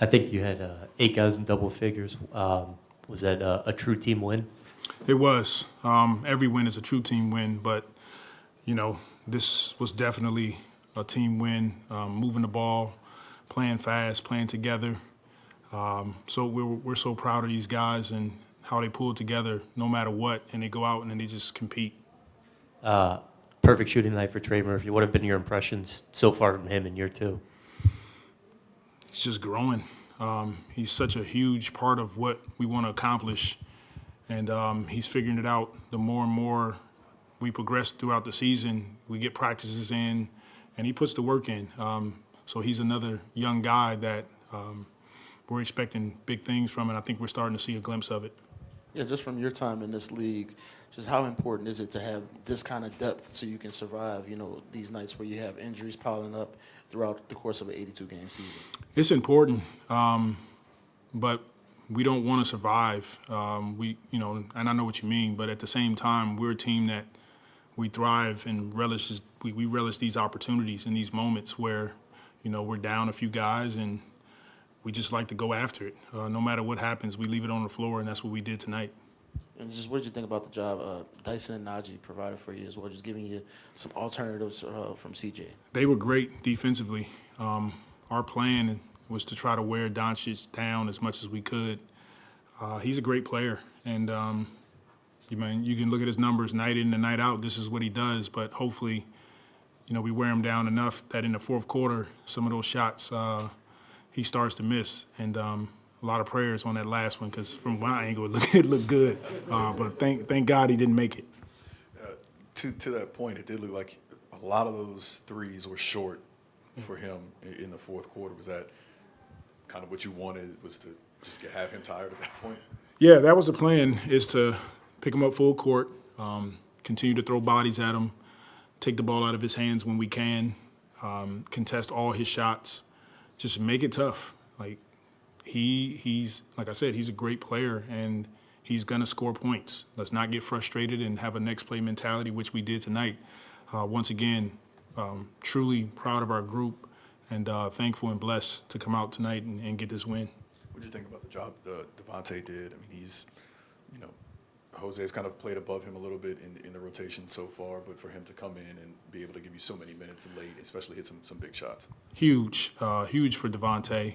I think you had 8 guys in double figures. Was that a true team win? It was. Every win is a true team win, but, this was definitely a team win, moving the ball, playing fast, playing together. So we're so proud of these guys and how they pull together no matter what, and they go out and then they just compete. Perfect shooting night for Trey Murphy. What have been your impressions so far from him in year 2? He's just growing. He's such a huge part of what we want to accomplish, and he's figuring it out. The more and more we progress throughout the season, we get practices in, and he puts the work in. So he's another young guy that we're expecting big things from, and I think we're starting to see a glimpse of it. Yeah, just from your time in this league, just how important is it to have this kind of depth so you can survive, these nights where you have injuries piling up throughout the course of an 82-game season? It's important, but we don't want to survive. And I know what you mean, but at the same time, we're a team that we thrive and we relish these opportunities and these moments where, we're down a few guys and we just like to go after it. No matter what happens, we leave it on the floor, and that's what we did tonight. And just what did you think about the job Dyson and Naji provided for you as well, just giving you some alternatives from CJ? They were great defensively. Our plan was to try to wear Doncic down as much as we could. He's a great player, and you can look at his numbers night in and night out. This is what he does, but hopefully, we wear him down enough that in the fourth quarter, some of those shots he starts to miss, and a lot of prayers on that last one because from my angle it looked good, but thank God he didn't make it. To that point, it did look like a lot of those threes were short for him in the fourth quarter. Was that kind of what you wanted, was to just have him tired at that point? Yeah, that was the plan, is to pick him up full court, continue to throw bodies at him, take the ball out of his hands when we can, contest all his shots, just make it tough. Like, he's like I said, he's a great player, and he's going to score points. Let's not get frustrated and have a next play mentality, which we did tonight. Once again, truly proud of our group and thankful and blessed to come out tonight and get this win. What did you think about the job Devonte did? I mean, he's, Jose's kind of played above him a little bit in the rotation so far, but for him to come in and be able to give you so many minutes late, especially hit some big shots. Huge for Devonte.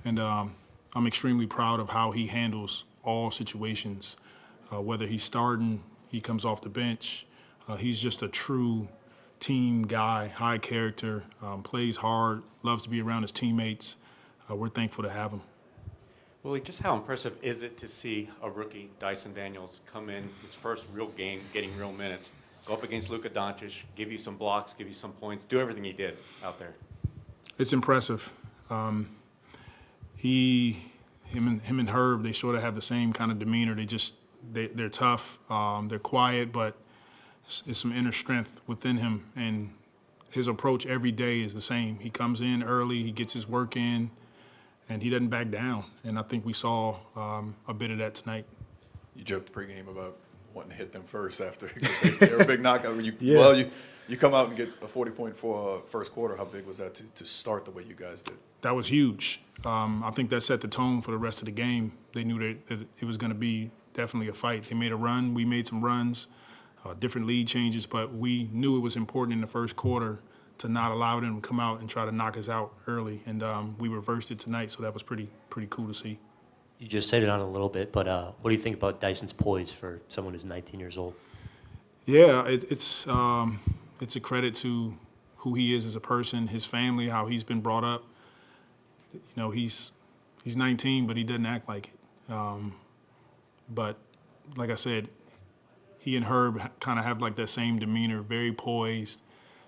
And I'm extremely proud of how he handles all situations, whether he's starting, he comes off the bench. He's just a true team guy, high character, plays hard, loves to be around his teammates. We're thankful to have him. Willie, just how impressive is it to see a rookie, Dyson Daniels, come in his first real game, getting real minutes, go up against Luka Doncic, give you some blocks, give you some points, do everything he did out there? It's impressive. Him and Herb, they sort of have the same kind of demeanor. They're tough, they're quiet, but it's some inner strength within him, and his approach every day is the same. He comes in early, he gets his work in, and he doesn't back down. And I think we saw a bit of that tonight. You joked pregame about wanting to hit them first after they're a big knockout. Yeah. Well, you come out and get a 40-point for first quarter. How big was that to start the way you guys did? That was huge. I think that set the tone for the rest of the game. They knew that it was going to be definitely a fight. They made a run. We made some runs, different lead changes, but we knew it was important in the first quarter to not allow them to come out and try to knock us out early. And we reversed it tonight, so that was pretty cool to see. You just said it on a little bit, but what do you think about Dyson's poise for someone who's 19 years old? Yeah, it's a credit to who he is as a person, his family, how he's been brought up. He's 19, but he doesn't act like it. But like I said, he and Herb kind of have like that same demeanor, very poised,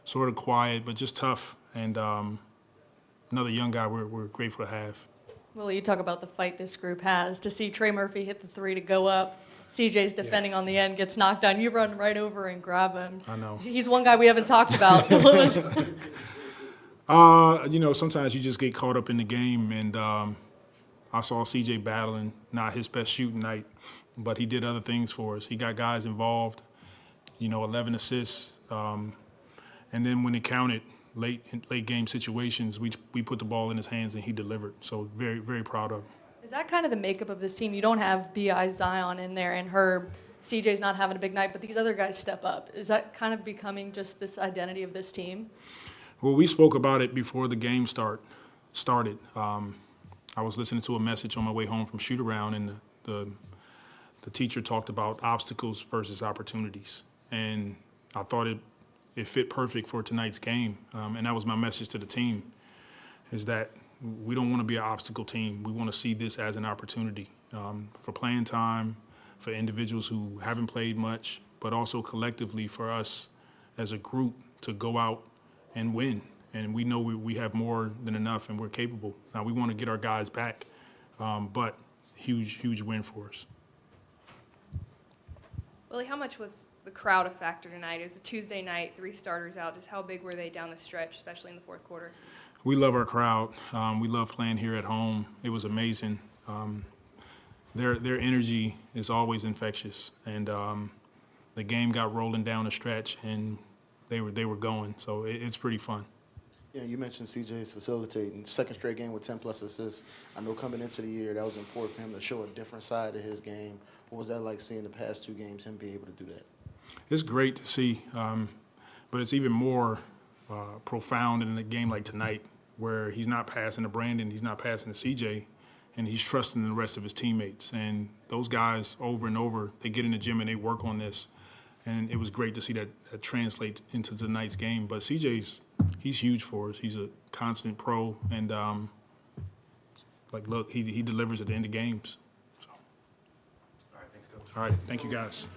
sort of quiet, but just tough. And another young guy we're grateful to have. Well, you talk about the fight this group has. To see Trey Murphy hit the three to go up, CJ's defending on the end, gets knocked down. You run right over and grab him. I know. He's one guy we haven't talked about. Sometimes you just get caught up in the game, and I saw CJ battling, not his best shooting night, but he did other things for us. He got guys involved, 11 assists. And then when it counted, late game situations, we put the ball in his hands and he delivered. So very, very proud of him. Is that kind of the makeup of this team? You don't have B.I. Zion in there and Herb. CJ's not having a big night, but these other guys step up. Is that kind of becoming just this identity of this team? Well, we spoke about it before the game started. I was listening to a message on my way home from shoot-around, and the teacher talked about obstacles versus opportunities. And I thought it fit perfect for tonight's game. And that was my message to the team, is that we don't want to be an obstacle team. We want to see this as an opportunity for playing time, for individuals who haven't played much, but also collectively for us as a group to go out and win. And we know we have more than enough and we're capable. Now we want to get our guys back, but huge win for us. Willie, how much was the crowd a factor tonight? It was a Tuesday night, 3 starters out. Just how big were they down the stretch, especially in the fourth quarter? We love our crowd. We love playing here at home. It was amazing. Their energy is always infectious, and the game got rolling down the stretch, and they were going. So it's pretty fun. Yeah, you mentioned CJ's facilitating. Second straight game with 10-plus assists. I know coming into the year, that was important for him to show a different side of his game. What was that like seeing the past 2 games, him be able to do that? It's great to see, but it's even more profound in a game like tonight, where he's not passing to Brandon, he's not passing to CJ, and he's trusting the rest of his teammates. And those guys, over and over, they get in the gym and they work on this. And it was great to see that translate into tonight's game. But CJ's, he's huge for us. He's a constant pro, and look, he delivers at the end of games. So. All right, thanks, Coach. All right, thank you guys.